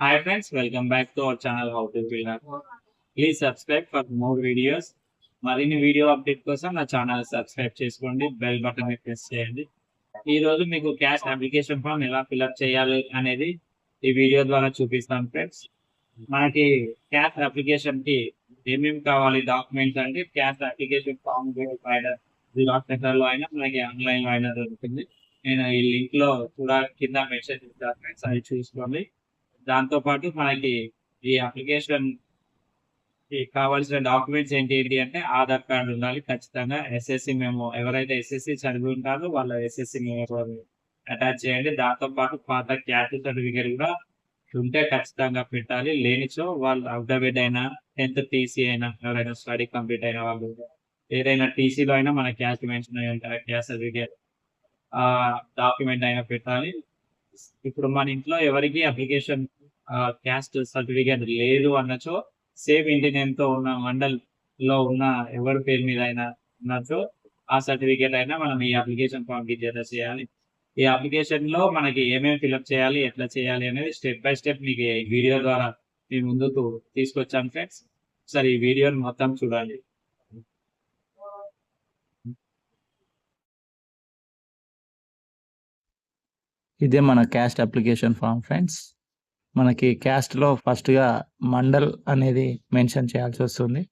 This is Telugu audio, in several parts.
Hi friends, welcome back to our channel How to Build App. Please subscribe for more videos. మరిన్ని వీడియో అప్డేట్ కోసం నా ఛానల్ సబ్స్క్రైబ్ చేసుకోండి, బెల్ బటన్ ప్రెస్ చేయండి. ఈ రోజు మీకు క్యాష్ అప్లికేషన్ ఫామ్ ఎలా ఫిల్అప్ చేయాలి అనేది ఈ వీడియో ద్వారా చూపిస్తాను ఫ్రెండ్స్. మనకి క్యాష్ అప్లికేషన్ కి ఏమేమి కావాలి డాక్యుమెంట్స్ అంటే cash application form xerox centre లో అయినా మనకి ఆన్లైన్ లో అయినా దొరుకుతుంది. నేను ఈ లింక్ లో కూడా కింద మెన్షన్ చేస్తాను ఫ్రెండ్స్, అది చూసుకోండి. దాంతో పాటు మనకి ఈ అప్లికేషన్ కావాల్సిన డాక్యుమెంట్స్ ఏంటి అంటే ఆధార్ కార్డు ఉండాలి ఖచ్చితంగా. ఎస్ఎస్సి మేము ఎవరైతే ఎస్ఎస్సి చదివి ఉంటారో వాళ్ళ ఎస్ఎస్సి మేము అటాచ్ చేయండి. దాంతో పాటు పాత క్యాస్ట్ సర్టిఫికేట్ కూడా ఉంటే ఖచ్చితంగా పెట్టాలి. లేనిచో వాళ్ళు అఫిడవిట్ అయినా 10th టీసీ అయినా ఎవరైనా స్టడీ కంప్లీట్ అయిన వాళ్ళు ఏదైనా టీసీలో అయినా మన క్యాస్ట్ మెన్షన్ అయి ఉంటారు, క్యాస్ట్ సర్టిఫికేట్ డాక్యుమెంట్ అయినా పెట్టాలి. ఇప్పుడు మన ఇంట్లో ఎవరికి అప్లికేషన్ క్యాస్ట్ సర్టిఫికేట్ లేదు అన్నచో సేమ్ ఇంటి నేమ్ తో ఉన్న మండల్ లో ఉన్న ఎవరి పేరు మీద అయినా ఉన్నచో ఆ సర్టిఫికేట్ అయినా మనం ఈ అప్లికేషన్ ఫామ్ కి జత చేయాలి. ఈ అప్లికేషన్ లో మనకి ఏమేమి ఫిల్అప్ చేయాలి, ఎట్లా చేయాలి అనేది స్టెప్ బై స్టెప్ మీకు ఈ వీడియో ద్వారా మీ ముందుకు తీసుకొచ్చాను ఫ్రెండ్స్. సరే, ఈ వీడియోని మొత్తం చూడండి. ఇదే మన క్యాస్ట్ అప్లికేషన్ ఫామ్ ఫ్రెండ్స్. మనకి క్యాస్ట్లో ఫస్ట్గా మండల్ అనేది మెన్షన్ చేయాల్సి వస్తుంది.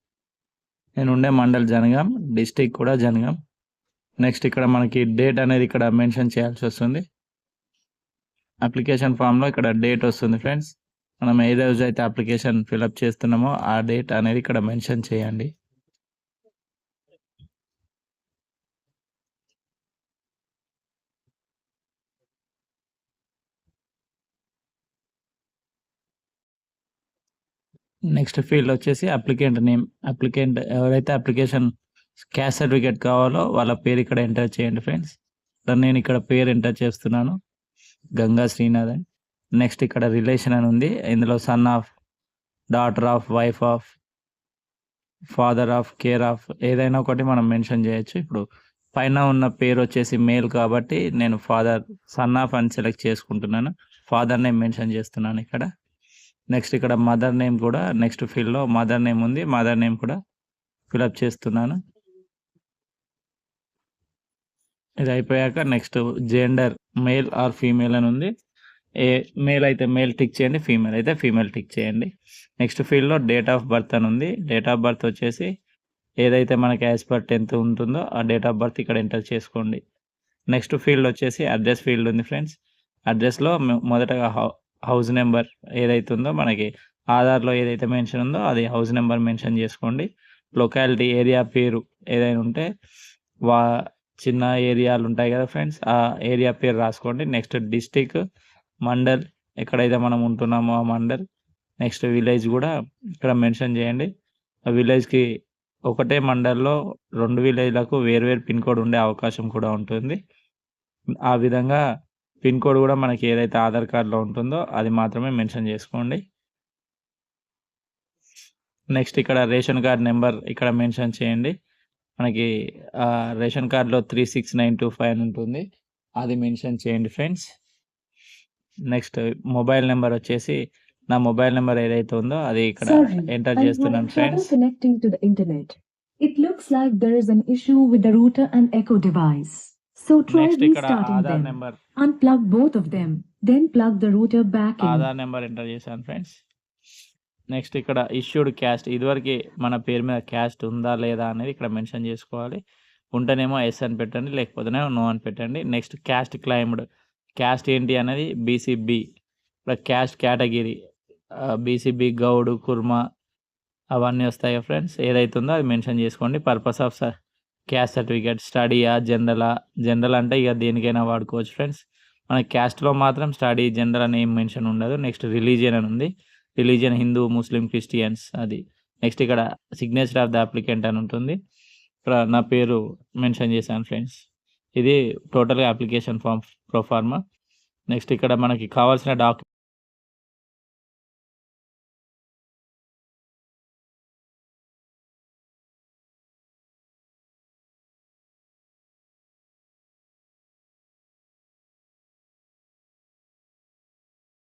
నేను ఉండే మండల్ జనగాం, డిస్టిక్ కూడా జనగాం. నెక్స్ట్ ఇక్కడ మనకి డేట్ అనేది ఇక్కడ మెన్షన్ చేయాల్సి వస్తుంది. అప్లికేషన్ ఫామ్లో ఇక్కడ డేట్ వస్తుంది ఫ్రెండ్స్. మనం ఏ రోజు అయితే అప్లికేషన్ ఫిలప్ చేస్తున్నామో ఆ డేట్ అనేది ఇక్కడ మెన్షన్ చేయండి. నెక్స్ట్ ఫీల్డ్ వచ్చేసి అప్లికెంట్ నేమ్. అప్లికెంట్ ఎవరైతే అప్లికేషన్ క్యాస్ట్ సర్టిఫికేట్ కావాలో వాళ్ళ పేరు ఇక్కడ ఎంటర్ చేయండి ఫ్రెండ్స్. నేను ఇక్కడ పేరు ఎంటర్ చేస్తున్నాను, గంగా శ్రీనాథ్ అని. నెక్స్ట్ ఇక్కడ రిలేషన్ అని ఉంది, ఇందులో son of, daughter of, wife of, father of, care of ఏదైనా ఒకటి మనం మెన్షన్ చేయొచ్చు. ఇప్పుడు పైన ఉన్న పేరు వచ్చేసి మేల్ కాబట్టి నేను ఫాదర్, సన్ ఆఫ్ అని సెలెక్ట్ చేసుకుంటున్నాను. ఫాదర్ నేమ్ మెన్షన్ చేస్తున్నాను ఇక్కడ. నెక్స్ట్ ఇక్కడ మదర్ నేమ్ కూడా నెక్స్ట్ ఫీల్డ్లో మదర్ నేమ్ ఉంది, మదర్ నేమ్ కూడా ఫిలప్ చేస్తున్నాను. ఇది అయిపోయాక next gender male or female అని ఉంది. మేల్ అయితే మేల్ టిక్ చేయండి, ఫీమేల్ అయితే ఫీమేల్ టిక్ చేయండి. నెక్స్ట్ ఫీల్డ్లో డేట్ ఆఫ్ బర్త్ అని ఉంది. డేట్ ఆఫ్ బర్త్ వచ్చేసి ఏదైతే మనకి యాజ్ పర్ 10th ఉంటుందో ఆ డేట్ ఆఫ్ బర్త్ ఇక్కడ ఎంటర్ చేసుకోండి. నెక్స్ట్ ఫీల్డ్ వచ్చేసి అడ్రస్ ఫీల్డ్ ఉంది ఫ్రెండ్స్. అడ్రస్లో మొదటగా హౌస్ నెంబర్ ఏదైతే ఉందో మనకి ఆధార్లో ఏదైతే మెన్షన్ ఉందో అది హౌస్ నెంబర్ మెన్షన్ చేసుకోండి. లొకాలిటీ ఏరియా పేరు ఏదైనా ఉంటే చిన్న ఏరియాలు ఉంటాయి కదా ఫ్రెండ్స్, ఆ ఏరియా పేరు రాసుకోండి. నెక్స్ట్ డిస్టిక్, మండల్ ఎక్కడైతే మనం ఉంటున్నామో ఆ మండల్. నెక్స్ట్ విలేజ్ కూడా ఇక్కడ మెన్షన్ చేయండి. ఆ విలేజ్కి ఒకటే మండల్లో 2 విలేజ్లకు వేరువేరు పిన్ కోడ్ ఉండే అవకాశం కూడా ఉంటుంది. ఆ విధంగా పిన్ కోడ్ కూడా మనకి ఏదైతే ఆధార్ కార్డులో ఉంటుందో అది మాత్రమే మెన్షన్ చేసుకోండి. నెక్స్ట్ ఇక్కడ రేషన్ కార్డ్ నెంబర్ ఇక్కడ మెన్షన్ చేయండి. మనకి రేషన్ కార్డులో 36925 అని ఉంటుంది, అది మెన్షన్ చేయండి ఫ్రెండ్స్. నెక్స్ట్ మొబైల్ నెంబర్ వచ్చేసి నా మొబైల్ నెంబర్ ఏదైతే ఉందో అది ఇక్కడ ఎంటర్ చేస్తున్నాను friends. It looks like there is an issue with the router and echo device. So try restarting them. Unplug both of them, then plug the router back in. Aadhaar number enter చేశాను ఫ్రెండ్స్. నెక్స్ట్ ఇక్కడ ఇష్యూడ్ క్యాస్ట్, ఇదివరకు మన పేరు మీద క్యాస్ట్ ఉందా లేదా అనేది ఇక్కడ మెన్షన్ చేసుకోవాలి. ఉంటేనేమో ఎస్ అని పెట్టండి, లేకపోతేనేమో నో అని పెట్టండి. నెక్స్ట్ క్యాస్ట్ క్లైమ్డ్, క్యాస్ట్ ఏంటి అనేది బీసీబీ. ఇప్పుడు caste category BCB, Goud, Kurma అవన్నీ వస్తాయి ఫ్రెండ్స్. ఏదైతే ఉందో అది మెన్షన్ చేసుకోండి. పర్పస్ ఆఫ్ క్యాస్ట్ సర్టిఫికేట్ స్టడీయా, జనరల్ అంటే ఇక దేనికైనా వాడుకోవచ్చు ఫ్రెండ్స్. మన క్యాస్ట్లో మాత్రం స్టడీ, జనరల్ అని ఏం మెన్షన్ ఉండదు. నెక్స్ట్ రిలీజియన్ అని ఉంది, రిలీజియన్ హిందూ, ముస్లిం, క్రిస్టియన్స్ అది. నెక్స్ట్ ఇక్కడ సిగ్నేచర్ ఆఫ్ ద అప్లికెంట్ అని ఉంటుంది, ఇక్కడ నా పేరు మెన్షన్ చేశాను ఫ్రెండ్స్. ఇది టోటల్గా అప్లికేషన్ ఫామ్ ప్రోఫార్మా. నెక్స్ట్ ఇక్కడ మనకి కావాల్సిన